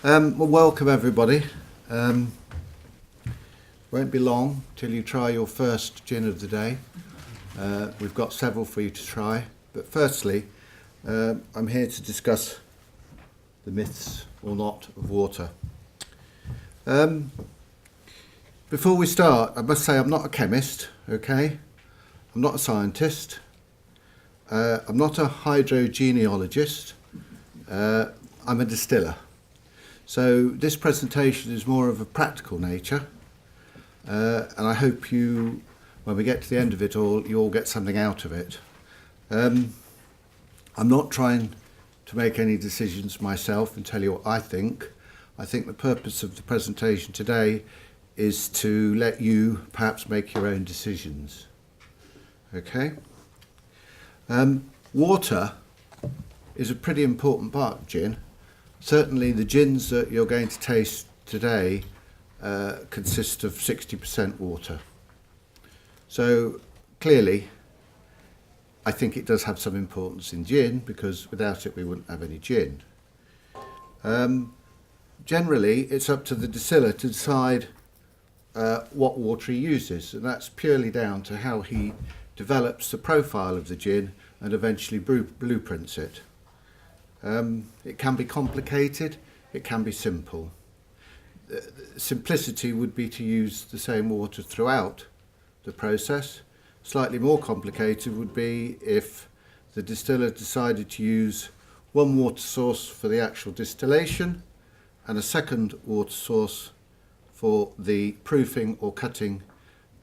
Well, welcome everybody. Won't be long till you try your first gin of the day. We've got several for you to try, but firstly, I'm here to discuss the myths or not of water. Before we start, I must say I'm not a chemist, okay? I'm not a scientist. I'm not a hydrogenealogist. I'm a distiller. So this presentation is more of a practical nature, and I hope you, when we get to the end of it all, you all get something out of it. I'm not trying to make any decisions myself and tell you what I think. I think the purpose of the presentation today is to let you perhaps make your own decisions. Okay? Water is a pretty important part of gin. Certainly the gins that you're going to taste today consist of 60% water. So clearly, I think it does have some importance in gin, because without it we wouldn't have any gin. Generally, it's up to the distiller to decide what water he uses, and that's purely down to how he develops the profile of the gin and eventually blueprints it. It can be complicated, it can be simple. Simplicity would be to use the same water throughout the process. Slightly more complicated would be if the distiller decided to use one water source for the actual distillation and a second water source for the proofing or cutting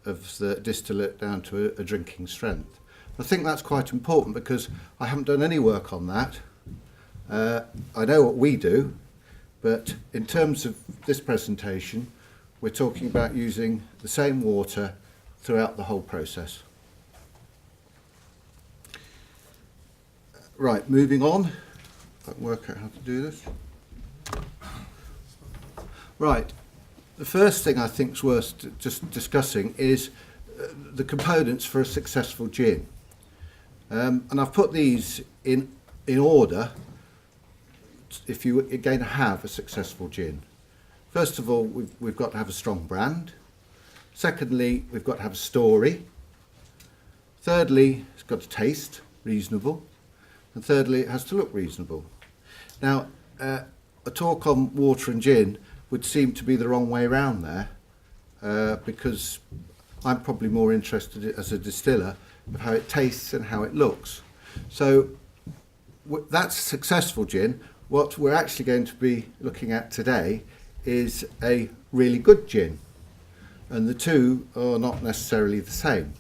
of the distillate down to a drinking strength. I think that's quite important because I haven't done any work on that. I know what we do, but in terms of this presentation, we're talking about using the same water throughout the whole process. Right, moving on. I can work out how to do this. Right, the first thing I think is worth just discussing is the components for a successful gin. And I've put these in order if you're going to have a successful gin. First of all, we've got to have a strong brand. Secondly, we've got to have a story. Thirdly, it's got to taste reasonable. And thirdly, it has to look reasonable. Now, a talk on water and gin would seem to be the wrong way around there, because I'm probably more interested as a distiller of how it tastes and how it looks. So that's successful gin. What we're actually going to be looking at today is a really good gin, and the two are not necessarily the same.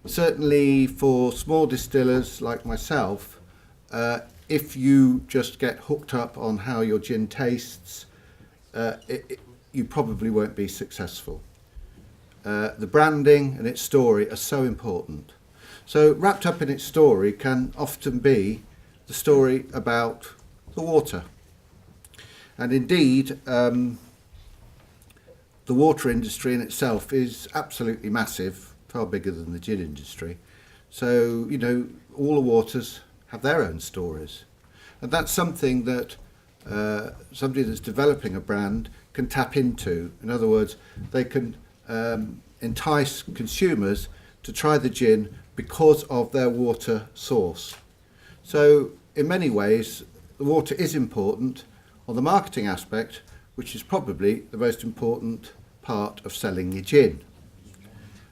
Certainly for small distillers like myself, if you just get hooked up on how your gin tastes, you probably won't be successful. The branding and its story are so important. So wrapped up in its story can often be the story about the water. And indeed, the water industry in itself is absolutely massive, far bigger than the gin industry. So, you know, all the waters have their own stories. And that's something that somebody that's developing a brand can tap into. In other words, they can entice consumers to try the gin because of their water source. So in many ways, the water is important on the marketing aspect, which is probably the most important part of selling your gin.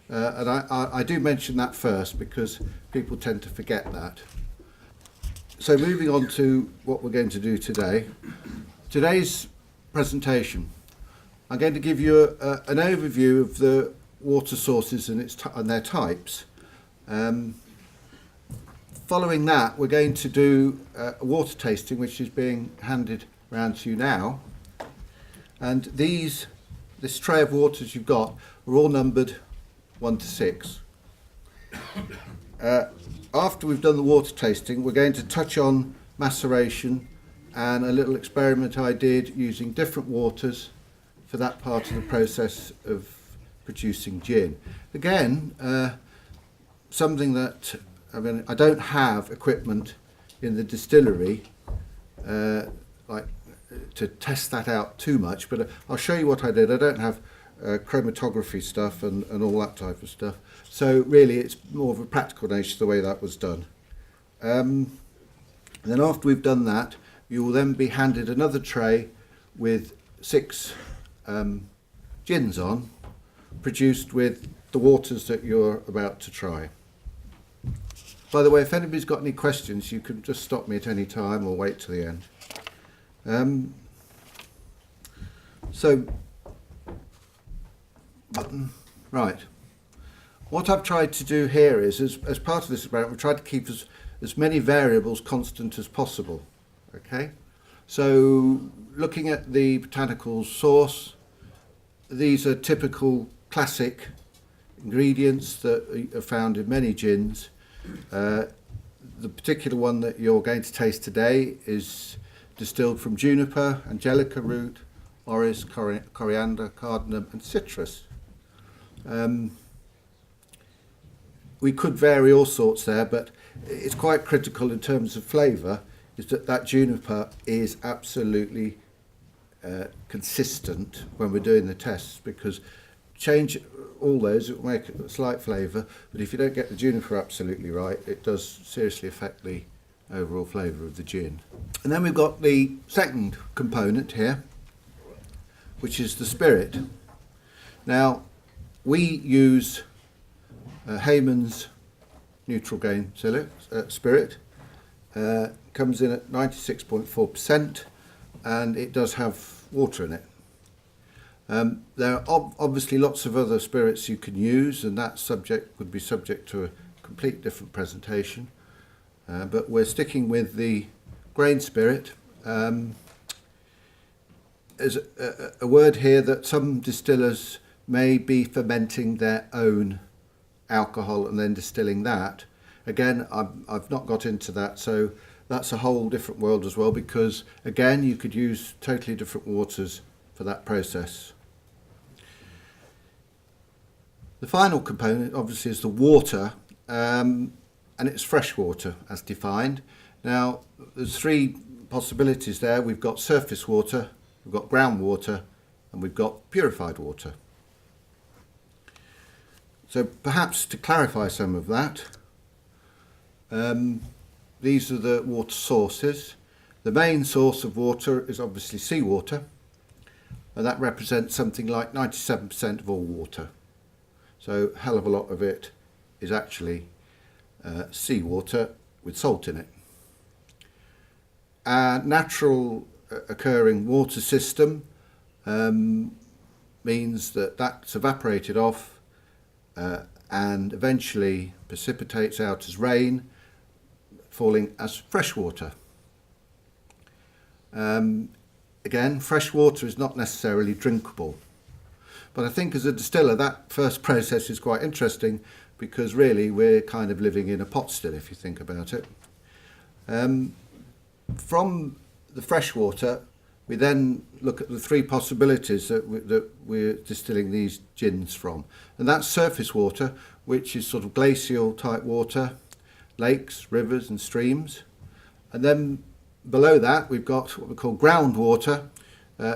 And I do mention that first because people tend to forget that. So moving on to what we're going to do today. Today's presentation, I'm going to give you an overview of the water sources and their types. Following that, we're going to do a water tasting, which is being handed around to you now. And this tray of waters you've got are all numbered 1 to 6. After we've done the water tasting, we're going to touch on maceration and a little experiment I did using different waters for that part of the process of producing gin. Again, something that I don't have equipment in the distillery like to test that out too much, but I'll show you what I did. I don't have chromatography stuff and all that type of stuff. So really it's more of a practical nature the way that was done. Then after we've done that, you will then be handed another tray with 6 gins on, produced with the waters that you're about to try. By the way, if anybody's got any questions, you can just stop me at any time or wait till the end. Right. What I've tried to do here is, as part of this experiment, we've tried to keep as many variables constant as possible. Okay? So, looking at the botanical source, these are typical classic ingredients that are found in many gins. The particular one that you're going to taste today is distilled from juniper, angelica root, orris, coriander, cardamom and citrus. We could vary all sorts there, but it's quite critical in terms of flavour is that juniper is absolutely consistent when we're doing the tests, because change all those, it will make a slight flavour, but if you don't get the juniper absolutely right, it does seriously affect the overall flavour of the gin. And then we've got the second component here, which is the spirit. Now, we use Hayman's neutral grain spirit. Comes in at 96.4%, and it does have water in it. There are obviously lots of other spirits you can use, and that subject would be subject to a complete different presentation. But we're sticking with the grain spirit. There's a word here that some distillers may be fermenting their own alcohol and then distilling that. Again, I've not got into that, so that's a whole different world as well, because again, you could use totally different waters for that process. The final component obviously is the water, and it's fresh water as defined. Now, there's 3 possibilities there. We've got surface water, we've got groundwater, and we've got purified water. So perhaps to clarify some of that, these are the water sources. The main source of water is obviously seawater, and that represents something like 97% of all water. So a hell of a lot of it is actually seawater with salt in it. A natural occurring water system means that that's evaporated off and eventually precipitates out as rain, falling as fresh water. Again, fresh water is not necessarily drinkable, but I think as a distiller that first process is quite interesting, because really we're kind of living in a pot still if you think about it. From the fresh water we then look at the 3 possibilities that we're distilling these gins from, and that's surface water, which is sort of glacial type water, lakes, rivers and streams. And then below that we've got what we call groundwater.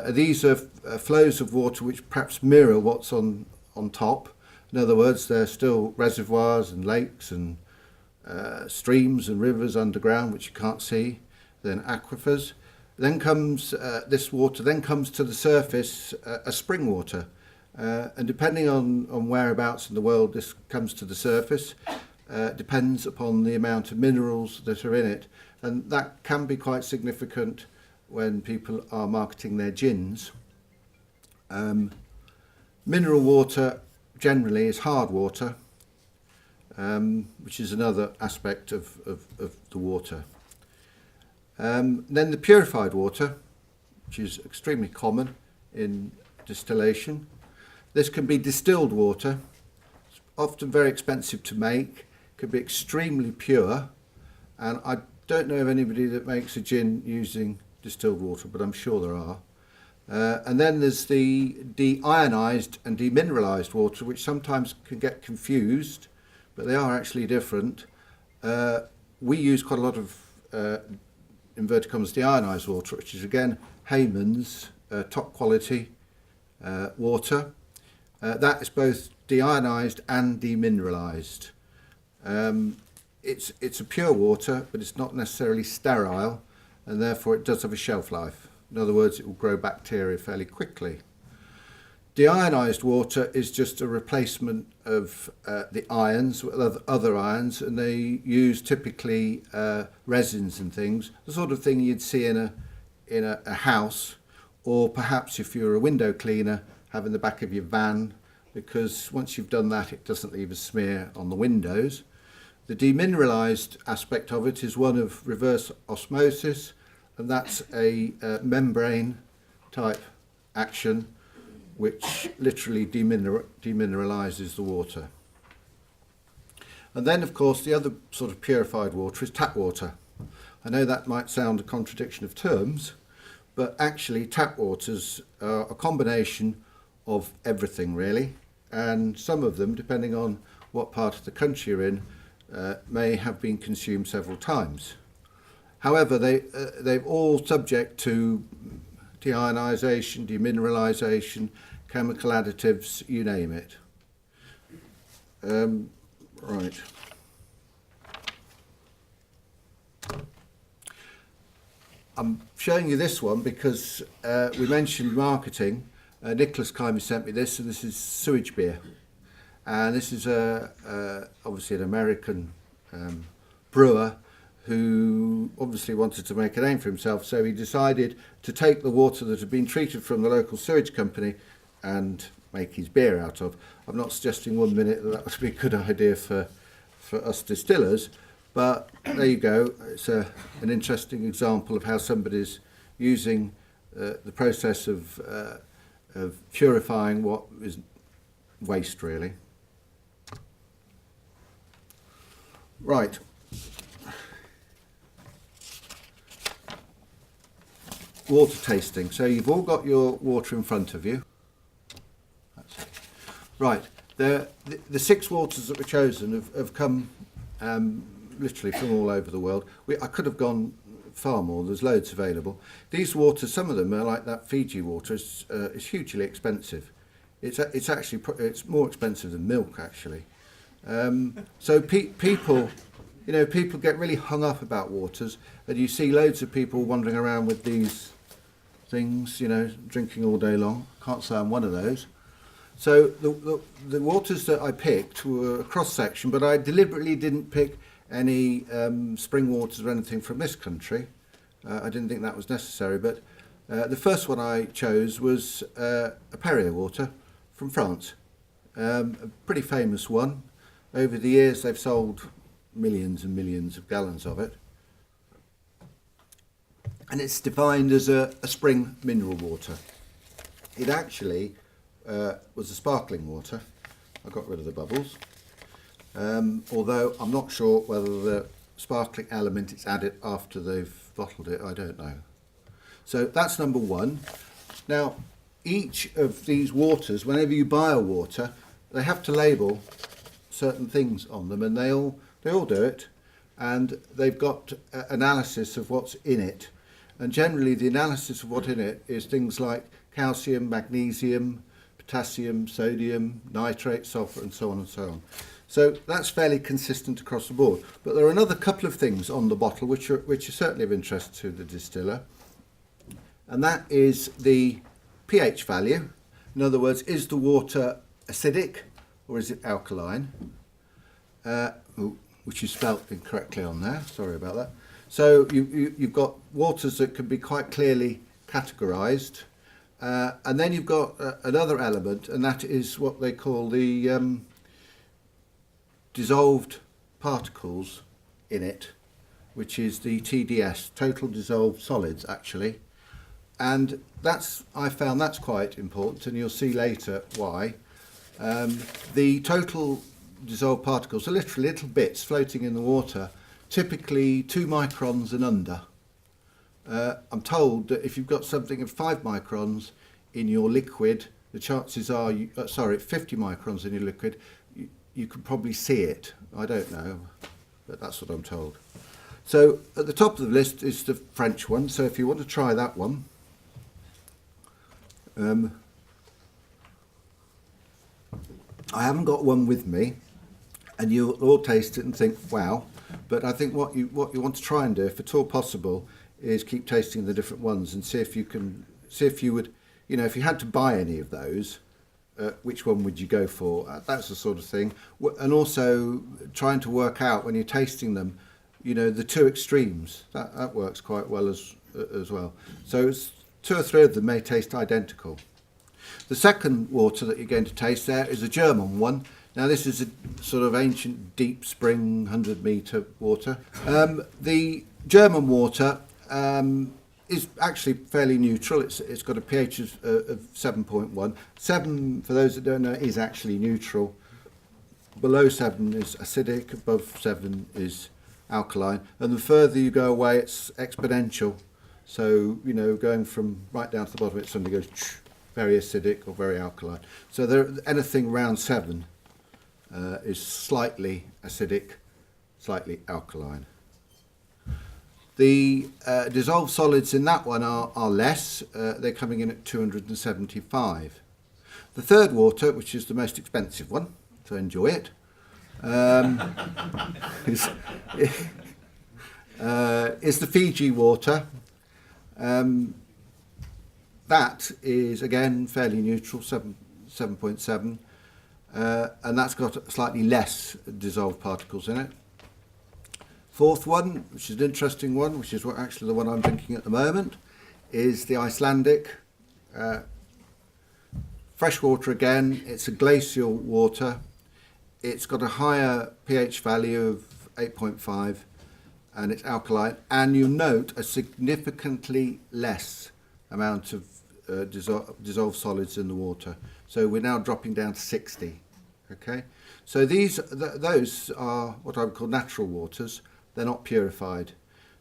These are flows of water which perhaps mirror what's on top. In other words, they're still reservoirs and lakes and streams and rivers underground which you can't see, then aquifers. Then comes this water, then comes to the surface as spring water. And depending on whereabouts in the world this comes to the surface, depends upon the amount of minerals that are in it. And that can be quite significant when people are marketing their gins. Mineral water generally is hard water, which is another aspect of the water. Then the purified water, which is extremely common in distillation. This can be distilled water. It's often very expensive to make, can be extremely pure, and I don't know of anybody that makes a gin using distilled water, but I'm sure there are. And then there's the deionized and demineralized water, which sometimes can get confused, but they are actually different. We use quite a lot of inverted commas, deionised water, which is again Hayman's top quality water. That is both deionised and demineralised. It's a pure water, but it's not necessarily sterile, and therefore it does have a shelf life. In other words, it will grow bacteria fairly quickly. Deionised water is just a replacement of the ions with other ions, and they use typically resins and things, the sort of thing you'd see in a house, or perhaps if you're a window cleaner, have in the back of your van, because once you've done that, it doesn't leave a smear on the windows. The demineralised aspect of it is one of reverse osmosis, and that's a membrane type action which literally demineralises the water. And then, of course, the other sort of purified water is tap water. I know that might sound a contradiction of terms, but actually tap waters are a combination of everything really, and some of them, depending on what part of the country you're in, may have been consumed several times. However, they're all subject to deionisation, demineralisation, chemical additives, you name it. Right. I'm showing you this one because we mentioned marketing. Nicholas kindly sent me this, and this is sewage beer. And this is obviously an American brewer who obviously wanted to make a name for himself, so he decided to take the water that had been treated from the local sewage company and make his beer out of. I'm not suggesting 1 minute that would be a good idea for us distillers, but there you go. It's an interesting example of how somebody's using the process of purifying what is waste, really. Right. Water tasting. So you've all got your water in front of you. That's it. Right. The 6 waters that were chosen have come literally from all over the world. I could have gone far more. There's loads available. These waters, some of them are like that Fiji water. It's hugely expensive. It's actually more expensive than milk actually. So people, people get really hung up about waters, and you see loads of people wandering around with these things, drinking all day long. Can't say I'm one of those. So the waters that I picked were a cross section, but I deliberately didn't pick any spring waters or anything from this country. I didn't think that was necessary, but the first one I chose was a Perrier Water from France, a pretty famous one. Over the years they've sold millions and millions of gallons of it, and it's defined as a spring mineral water. It actually was a sparkling water. I got rid of the bubbles, although I'm not sure whether the sparkling element is added after they've bottled it. I don't know. So that's number 1. Now, each of these waters, whenever you buy a water, they have to label certain things on them, and they all do it, and they've got analysis of what's in it, and generally the analysis of what's in it is things like calcium, magnesium, potassium, sodium, nitrate, sulfur, and so on and so on. So that's fairly consistent across the board. But there are another couple of things on the bottle which are certainly of interest to the distiller, and that is the pH value. In other words, is the water acidic or is it alkaline? Which is spelt incorrectly on there. Sorry about that. So you've got waters that can be quite clearly categorised, and then you've got another element, and that is what they call the dissolved particles in it, which is the TDS, total dissolved solids actually, and I found that's quite important, and you'll see later why. The total dissolved particles are literally little bits floating in the water, typically 2 microns and under. I'm told that if you've got something of 5 microns in your liquid, the chances are, 50 microns in your liquid, you can probably see it. I don't know, but that's what I'm told. So at the top of the list is the French one. So if you want to try that one, I haven't got one with me, and you'll all taste it and think, wow. But I think what you want to try and do, if at all possible, is keep tasting the different ones and see if you would, if you had to buy any of those, which one would you go for? That's the sort of thing. And also trying to work out when you're tasting them, the two extremes. That works quite well as well. So it's 2 or 3 of them may taste identical. The second water that you're going to taste there is a German one. Now this is a sort of ancient deep spring 100-metre water. The German water is actually fairly neutral. It's got a pH of 7.1. 7, for those that don't know, is actually neutral. Below 7 is acidic, above 7 is alkaline. And the further you go away, it's exponential. So, going from right down to the bottom, it suddenly goes very acidic or very alkaline. So anything around 7 is slightly acidic, slightly alkaline. The dissolved solids in that one are less. They're coming in at 275. The third water, which is the most expensive one, so enjoy it, is the Fiji Water. That is, again, fairly neutral, 7.7, and that's got slightly less dissolved particles in it. Fourth one, which is an interesting one, which is actually the one I'm drinking at the moment, is the Icelandic Freshwater again. It's a glacial water. It's got a higher pH value of 8.5 and it's alkaline. And you note a significantly less amount of dissolved solids in the water. So we're now dropping down to 60. Okay, so those are what I would call natural waters. They're not purified.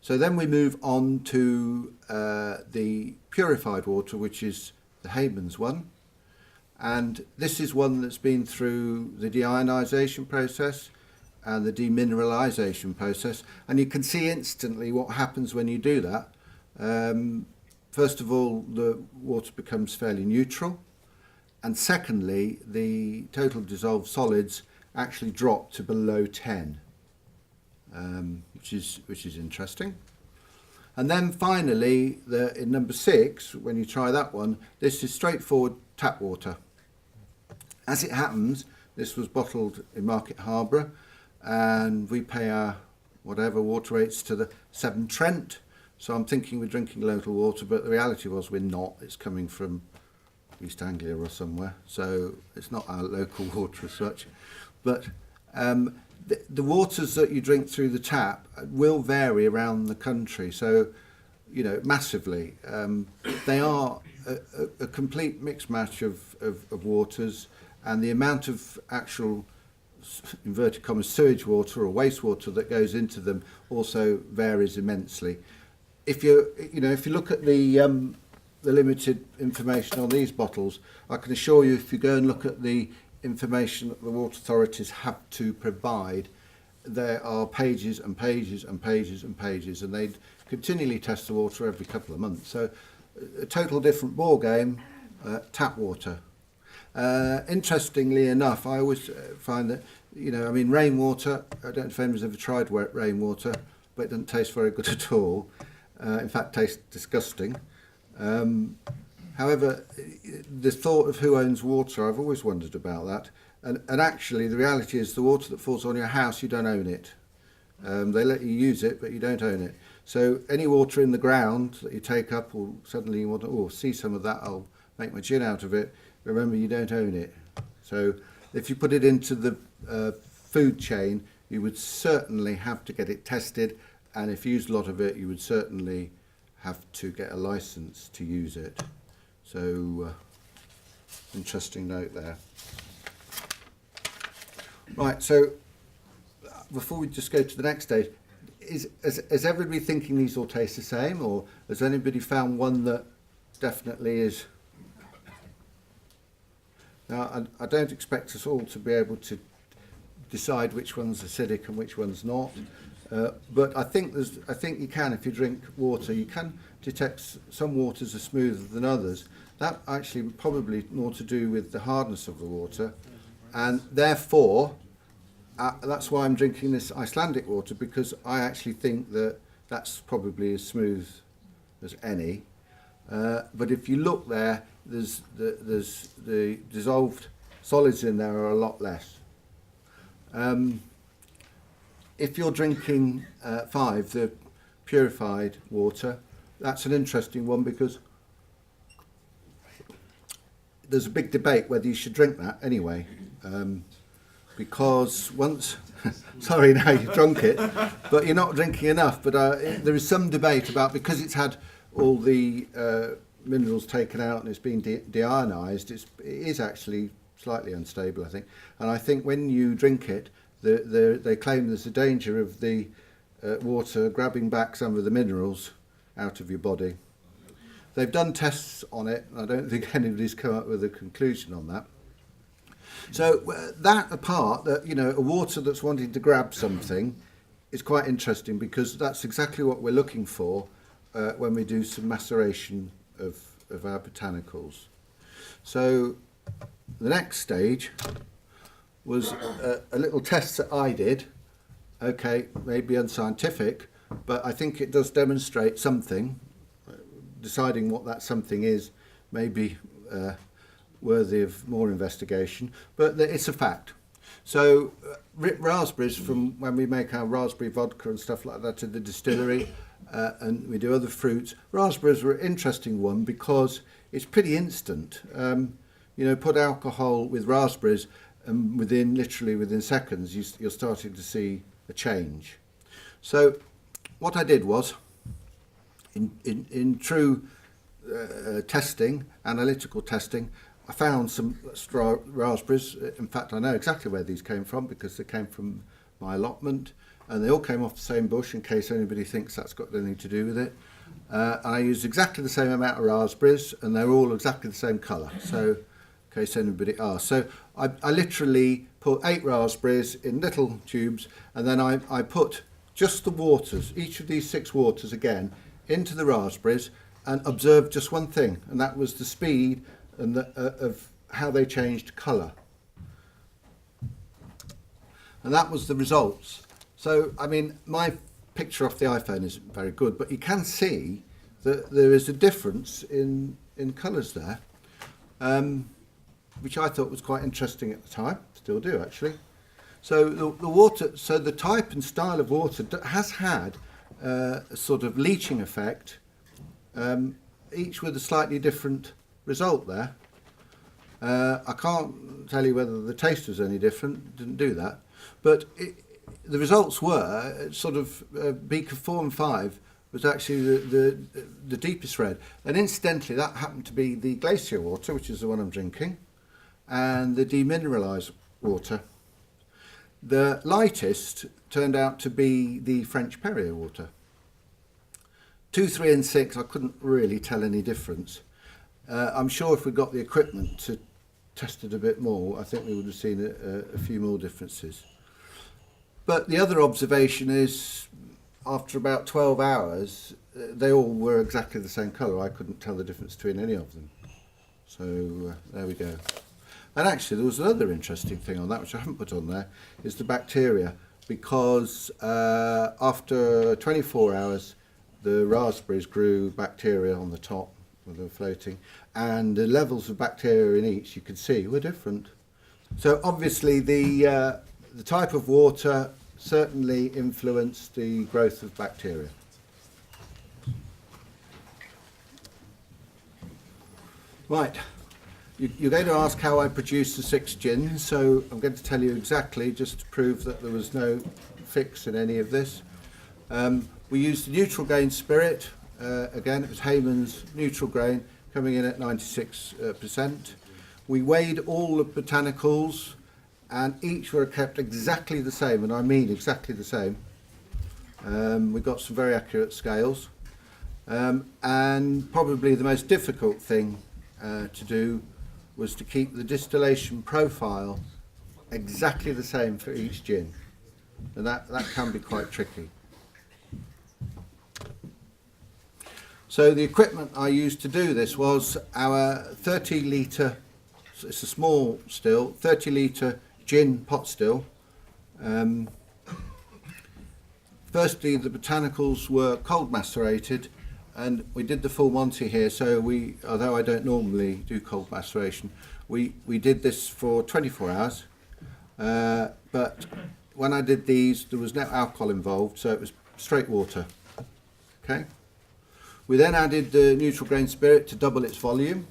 So then we move on to the purified water, which is the Hayman's one. And this is one that's been through the deionization process and the demineralization process. And you can see instantly what happens when you do that. First of all, the water becomes fairly neutral. And secondly, the total dissolved solids actually drop to below 10. Which is interesting. And then finally, in number 6, when you try that one, this is straightforward tap water. As it happens, this was bottled in Market Harborough, and we pay our whatever water rates to the Severn Trent. So I'm thinking we're drinking local water, but the reality was we're not. It's coming from East Anglia or somewhere, so it's not our local water as such. But the waters that you drink through the tap will vary around the country, so massively. They are a complete mixed match of waters, and the amount of actual, inverted commas, sewage water or wastewater that goes into them also varies immensely. If you look at the limited information on these bottles, I can assure you, if you go and look at the information that the water authorities have to provide, there are pages and pages and pages and pages, and they continually test the water every couple of months. So a total different ball game, tap water. Interestingly enough, I always find that, rainwater, I don't know if anyone's ever tried rainwater, but it doesn't taste very good at all. In fact, tastes disgusting. However, the thought of who owns water, I've always wondered about that. And actually, the reality is the water that falls on your house, you don't own it. They let you use it, but you don't own it. So any water in the ground that you take up, or suddenly you want to see some of that, I'll make my gin out of it. Remember, you don't own it. So if you put it into the food chain, you would certainly have to get it tested. And if you used a lot of it, you would certainly have to get a license to use it. So, interesting note there. Right, so before we just go to the next stage, is everybody thinking these all taste the same, or has anybody found one that definitely is? Now, I don't expect us all to be able to decide which one's acidic and which one's not. But I think you can, if you drink water, you can detect some waters are smoother than others. That actually probably more to do with the hardness of the water, and therefore that's why I'm drinking this Icelandic water, because I actually think that that's probably as smooth as any. But if you look there, there's the dissolved solids in there are a lot less. If you're drinking 5, the purified water, that's an interesting one, because there's a big debate whether you should drink that anyway. Because once, sorry now you've drunk it, but you're not drinking enough. But there is some debate about, because it's had all the minerals taken out and it's been deionized, it is actually slightly unstable, I think. And I think when you drink it, they claim there's a danger of the water grabbing back some of the minerals out of your body. They've done tests on it, and I don't think anybody's come up with a conclusion on that. So that apart, that a water that's wanting to grab something is quite interesting, because that's exactly what we're looking for when we do some maceration of our botanicals. So the next stage was a little test that I did. Okay, maybe unscientific, but I think it does demonstrate something. Deciding what that something is may be worthy of more investigation, but it's a fact. So raspberries, from when we make our raspberry vodka and stuff like that in the distillery, and we do other fruits, raspberries were an interesting one because it's pretty instant. Put alcohol with raspberries, and literally within seconds you're starting to see a change. So what I did was, in true testing, analytical testing, I found some raspberries. In fact, I know exactly where these came from, because they came from my allotment, and they all came off the same bush, in case anybody thinks that's got anything to do with it. I used exactly the same amount of raspberries, and they're all exactly the same colour, so in case anybody asks. So I literally put 8 raspberries in little tubes, and then I put just the waters, each of these 6 waters again, into the raspberries, and observed just one thing, and that was the speed and of how they changed colour. And that was the results. So, I mean, my picture off the iPhone isn't very good, but you can see that there is a difference in colours there, which I thought was quite interesting at the time. Still do, actually. So the water, so the type and style of water has had a sort of leaching effect, each with a slightly different result there. I can't tell you whether the taste was any different, didn't do that, but the results were sort of beaker 4 and 5 was actually the deepest red, and incidentally that happened to be the glacier water, which is the one I'm drinking, and the demineralised water. The lightest turned out to be the French Perrier Water. 2, 3 and 6, I couldn't really tell any difference. I'm sure if we got the equipment to test it a bit more, I think we would have seen a few more differences. But the other observation is, after about 12 hours, they all were exactly the same colour. I couldn't tell the difference between any of them. So there we go. And actually there was another interesting thing on that, which I haven't put on there, is the bacteria, because after 24 hours the raspberries grew bacteria on the top where they were floating, and the levels of bacteria in each, you could see, were different. So obviously the type of water certainly influenced the growth of bacteria. Right, you're going to ask how I produce the 6 gins, so I'm going to tell you exactly, just to prove that there was no fix in any of this. We used the neutral grain spirit. Again, it was Hayman's neutral grain, coming in at 96%. We weighed all the botanicals, and each were kept exactly the same, and I mean exactly the same. We got some very accurate scales. And probably the most difficult thing to do was to keep the distillation profile exactly the same for each gin. and that can be quite tricky. So the equipment I used to do this was our 30 litre, it's a small still, 30 litre gin pot still. Firstly, the botanicals were cold macerated, and we did the full Monty here. So we, although I don't normally do cold maceration, we did this for 24 hours. But when I did these, there was no alcohol involved, so it was straight water. Okay. We then added the neutral grain spirit to double its volume,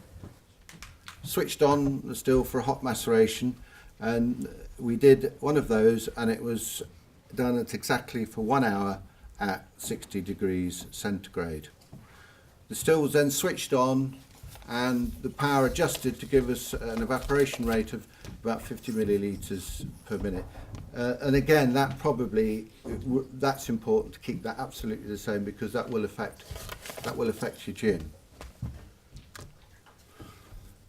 switched on the still for a hot maceration, and we did one of those, and it was done at exactly for 1 hour at 60 degrees centigrade. The still was then switched on, and the power adjusted to give us an evaporation rate of about 50 millilitres per minute. And again, that probably, that's important to keep that absolutely the same, because that will affect your gin.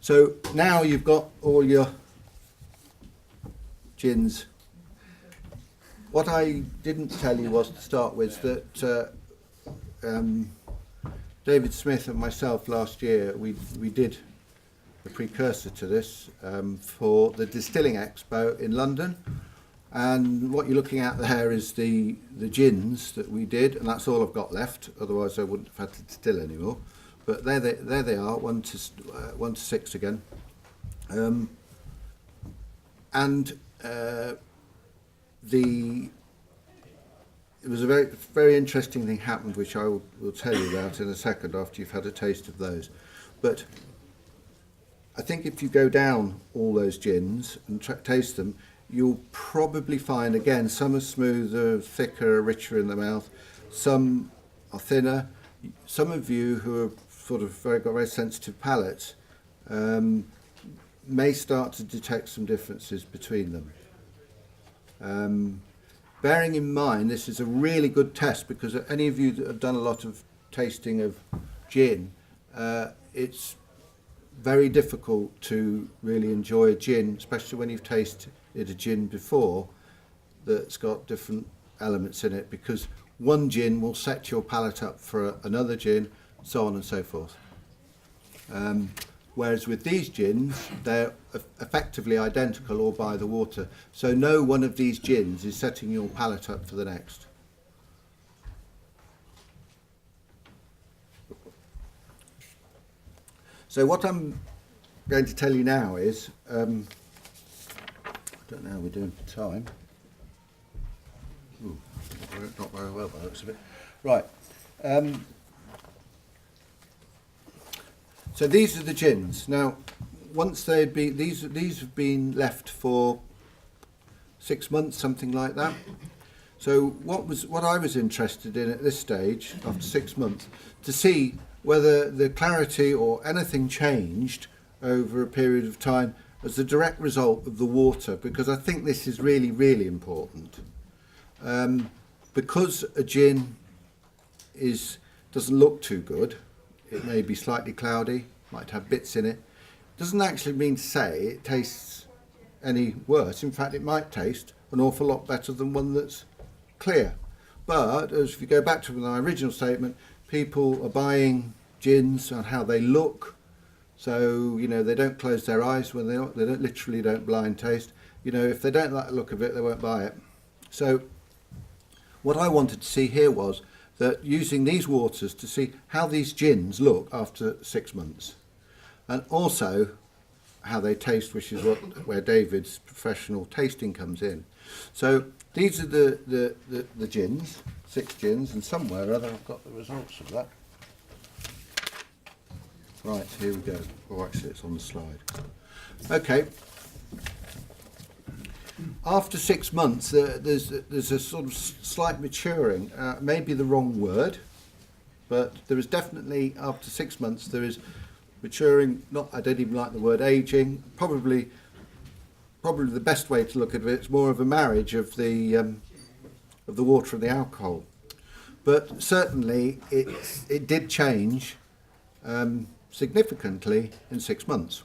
So now you've got all your gins. What I didn't tell you was, to start with, that David Smith and myself last year, we did a precursor to this for the Distilling Expo in London. And what you're looking at there is the gins that we did, and that's all I've got left. Otherwise, I wouldn't have had to distill anymore. But there they are, 1 to 6 again. It was a very interesting thing happened, which I will tell you about in a second after you've had a taste of those. But I think if you go down all those gins and taste them, you'll probably find, again, some are smoother, thicker, richer in the mouth, some are thinner. Some of you who are sort of got very sensitive palates may start to detect some differences between them. Bearing in mind, this is a really good test, because any of you that have done a lot of tasting of gin, it's very difficult to really enjoy a gin, especially when you've tasted a gin before that's got different elements in it, because one gin will set your palate up for another gin, so on and so forth. Whereas with these gins, they're effectively identical all by the water. So no one of these gins is setting your palate up for the next. So what I'm going to tell you now is, I don't know how we're doing for time. Ooh, not very well by the looks of it. Right. So these are the gins. Now, once they'd been, these have been left for 6 months, something like that. So what I was interested in at this stage, after 6 months, to see whether the clarity or anything changed over a period of time as a direct result of the water, because I think this is really, really important. Because a gin doesn't look too good, it may be slightly cloudy, might have bits in it, doesn't actually mean to say it tastes any worse. In fact, it might taste an awful lot better than one that's clear. But as if you go back to my original statement, people are buying gins on how they look. So, you know, they don't close their eyes when they don't blind taste. You know, if they don't like the look of it, they won't buy it. So what I wanted to see here was that using these waters to see how these gins look after 6 months, and also how they taste, which is where David's professional tasting comes in. So these are the gins, 6 gins, and somewhere or other I've got the results of that. Right, here we go. Oh, actually it's on the slide. Okay. After 6 months, there's a sort of slight maturing. Maybe the wrong word, but there is definitely, after 6 months, there is maturing. I don't even like the word aging. Probably the best way to look at it, it's more of a marriage of the water and the alcohol. But certainly, it did change significantly in 6 months.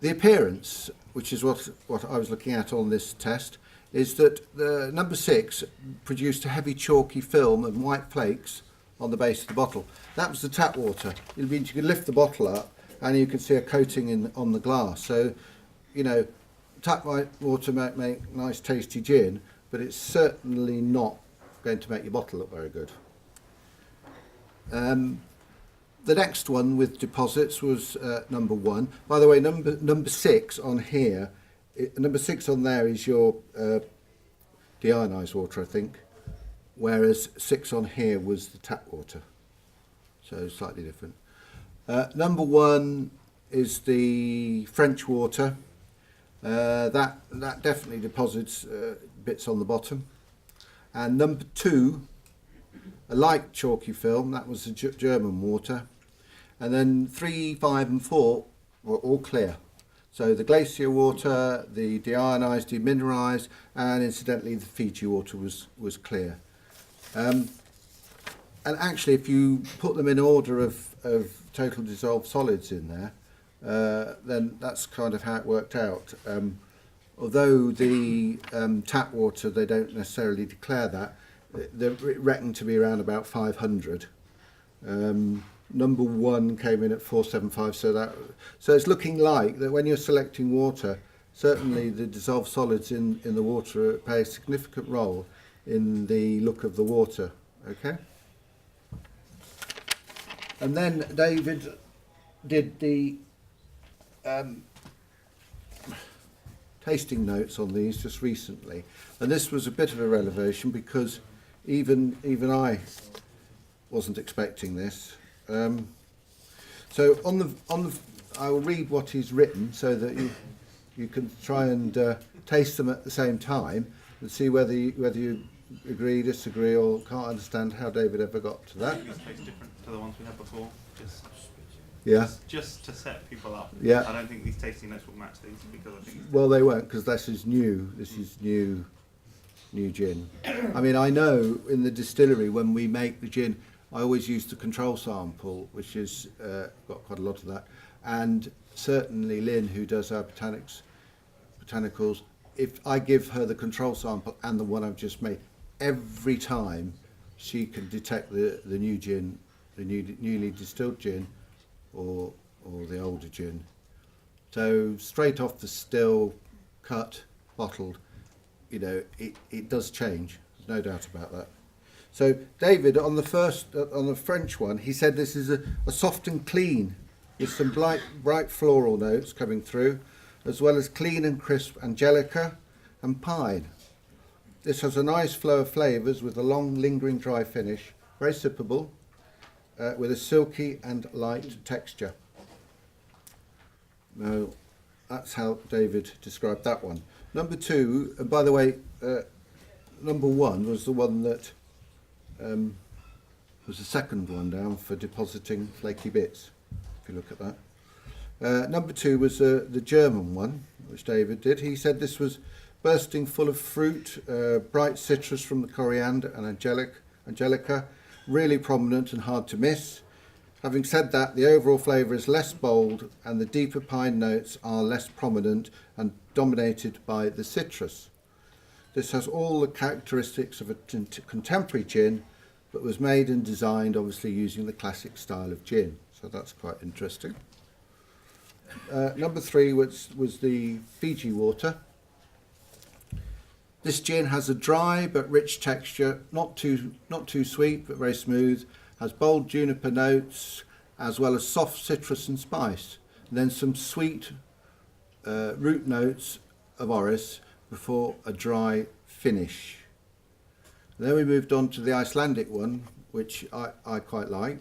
The appearance, which is what I was looking at on this test, is that the number 6 produced a heavy chalky film and white flakes on the base of the bottle. That was the tap water. It means you can lift the bottle up and you can see a coating on the glass. So, you know, tap water might make nice tasty gin, but it's certainly not going to make your bottle look very good. The next one with deposits was number 1. By the way, number 6 on here, number 6 on there is your deionised water, I think, whereas 6 on here was the tap water, so slightly different. Number 1 is the French water. That definitely deposits bits on the bottom. And number 2, a light chalky film, that was the German water. And then 3, 5 and 4 were all clear. So the glacier water, the deionised, demineralised, and incidentally the Fiji water was clear. And actually, if you put them in order of total dissolved solids in there, then that's kind of how it worked out. Although the tap water, they don't necessarily declare that, they're reckoned to be around about 500. Number 1 came in at 475, so it's looking like that when you're selecting water, certainly the dissolved solids in the water play a significant role in the look of the water. Okay. And then David did the tasting notes on these just recently, and this was a bit of a revelation because even I wasn't expecting this. So I'll read what he's written so that you can try and taste them at the same time and see whether you agree, disagree, or can't understand how David ever got to that. These taste different to the ones we had before. Just to set people up. Yeah. I don't think these tasting notes will match these because I think. Well, they won't, because this is new. This is new gin. I mean, I know in the distillery when we make the gin, I always use the control sample, which is got quite a lot of that, and certainly Lynn, who does our botanicals, if I give her the control sample and the one I've just made, every time she can detect the new gin, the newly distilled gin, or the older gin. So straight off the still, cut, bottled, you know, it does change. There's no doubt about that. So David, on the French one, he said this is a soft and clean, with some bright floral notes coming through, as well as clean and crisp angelica and pine. This has a nice flow of flavours with a long, lingering dry finish, very sippable, with a silky and light texture. Now, that's how David described that one. Number 2, and by the way, number 1 was the one that was the second one down for depositing flaky bits, if you look at that. Number 2 was the German one, which David did. He said this was bursting full of fruit, bright citrus from the coriander and angelica, really prominent and hard to miss. Having said that, the overall flavour is less bold and the deeper pine notes are less prominent and dominated by the citrus. This has all the characteristics of a contemporary gin, but was made and designed obviously using the classic style of gin. So that's quite interesting. Number 3 was the Fiji Water. This gin has a dry but rich texture, not too sweet but very smooth, has bold juniper notes as well as soft citrus and spice, and then some sweet root notes of orris before a dry finish. And then we moved on to the Icelandic one, which I quite like.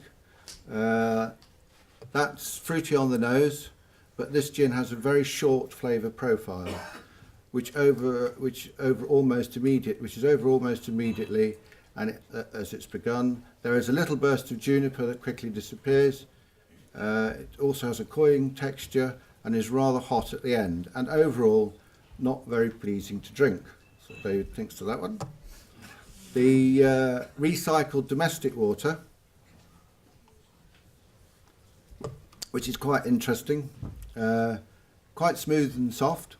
That's fruity on the nose, but this gin has a very short flavour profile, which is over almost immediately, and as it's begun, there is a little burst of juniper that quickly disappears. It also has a cloying texture and is rather hot at the end, and overall not very pleasing to drink. So David thinks to that one. The recycled domestic water, which is quite interesting, quite smooth and soft.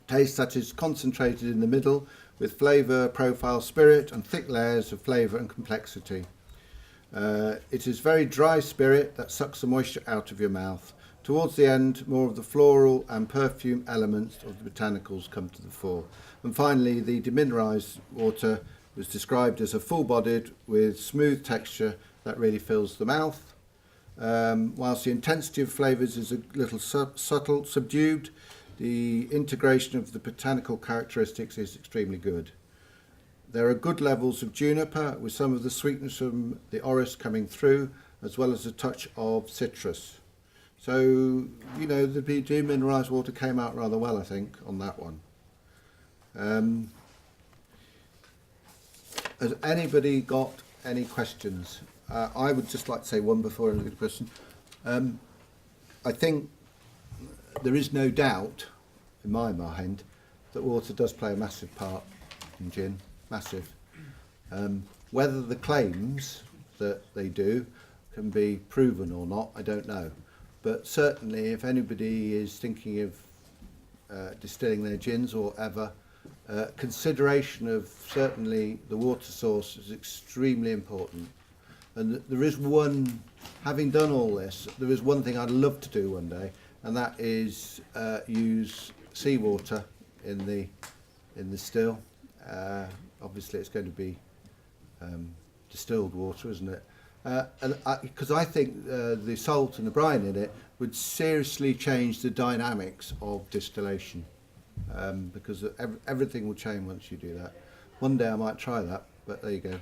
Taste that is concentrated in the middle with flavour, profile, spirit and thick layers of flavour and complexity. It is very dry spirit that sucks the moisture out of your mouth. Towards the end, more of the floral and perfume elements of the botanicals come to the fore. And finally, the demineralised water was described as a full-bodied with smooth texture that really fills the mouth. Whilst the intensity of flavours is a little subtle, subdued, the integration of the botanical characteristics is extremely good. There are good levels of juniper with some of the sweetness from the orris coming through, as well as a touch of citrus. So, you know, the demineralised water came out rather well, I think, on that one. Has anybody got any questions? I would just like to say one before I look at the question. I think there is no doubt, in my mind, that water does play a massive part in gin. Massive. Whether the claims that they do can be proven or not, I don't know. But certainly, if anybody is thinking of distilling their gins or ever, consideration of certainly the water source is extremely important. And there is one, having done all this, there is one thing I'd love to do one day, and that is use seawater in the still. Obviously, it's going to be distilled water, isn't it? Because I think the salt and the brine in it would seriously change the dynamics of distillation, because everything will change once you do that. One day I might try that, but there you go.